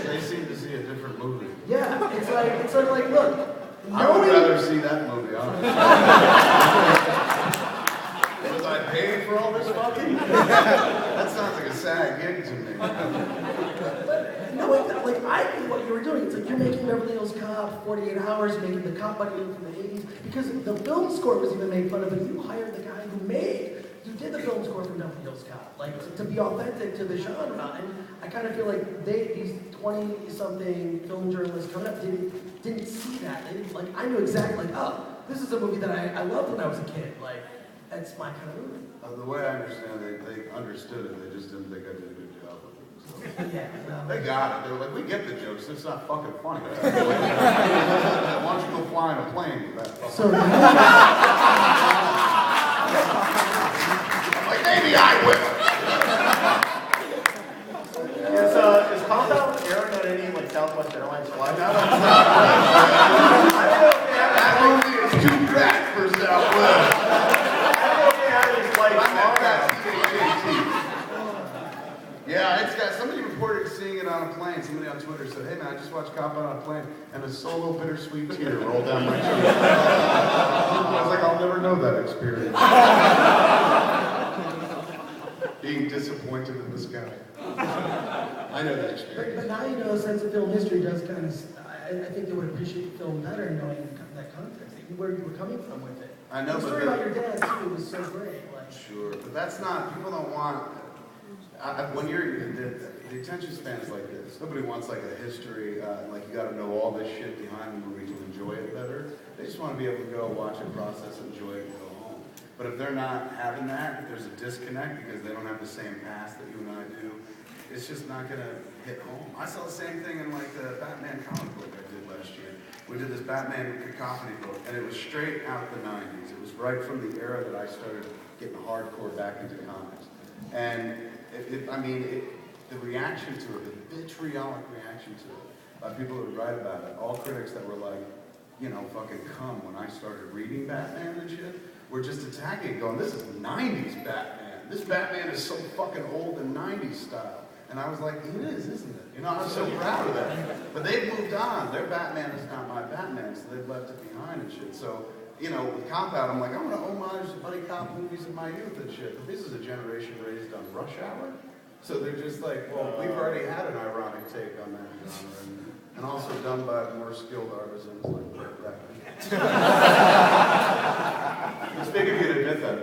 They seem to see a different movie. Yeah, it's sort of like, look. I would rather see that movie, honestly. Was I paid for all this fucking? That sounds like a sad gig to me. Knowing that, like, I think what you were doing, it's like you're making Beverly Hills Cop, 48 Hours, making the cop buddy from the 80s, because the film score was even made fun of, but you hired the guy who did the film score from Beverly Hills Cop, like, to be authentic to the genre. And I kind of feel like these 20-something film journalists coming up didn't see that. They didn't, like, I knew exactly, like, oh, this is a movie that I loved when I was a kid. Like, that's my kind of movie. The way I understand it, they understood it, they just didn't think I did a good job with it. So. Yeah, no. They got it. They were like, we get the jokes, it's not fucking funny. Why don't you go fly in a plane with that fucking... So, like, maybe I will. Is Compound airing on any like Southwest Airlines flight now? That movie is too fat for Southwest. Yeah, it's got, somebody reported seeing it on a plane. Somebody on Twitter said, hey man, I just watched Compound on a plane, and a solo bittersweet tear rolled down my cheek. I was like, I'll never know that experience. Being disappointed in this guy. I know that experience. but now you know a sense of film history does kind of, I think they would appreciate film better knowing that context, where you were coming from with it. I know, the story about your dad too was so great. Like. Sure, but that's not, people don't want, when you're, the attention span is like this. Nobody wants like a history, like you gotta know all this shit behind the movie to enjoy it better. They just want to be able to go watch it, process, enjoy it, and go home. But if they're not having that, if there's a disconnect because they don't have the same past that you and I do, it's just not gonna hit home. I saw the same thing in like the Batman comic book I did last year. We did this Batman cacophony book, and it was straight out the 90s. It was right from the era that I started getting hardcore back into comics. And the reaction to it, the vitriolic reaction to it, by people who would write about it, all critics that were like, you know, fucking come when I started reading Batman and shit, were just attacking, going, this is 90s Batman. This Batman is so fucking old and 90s style. And I was like, it is, isn't it? You know, I'm so proud of that. But they've moved on. Their Batman is not my Batman, so they've left it behind and shit. So, you know, with Compound, I'm like, I want to homage the buddy cop movies of my youth and shit. But this is a generation raised on Rush Hour. So they're just like, well, we've already had an ironic take on that genre. And also done by more skilled artisans like that. It's big of you to admit that.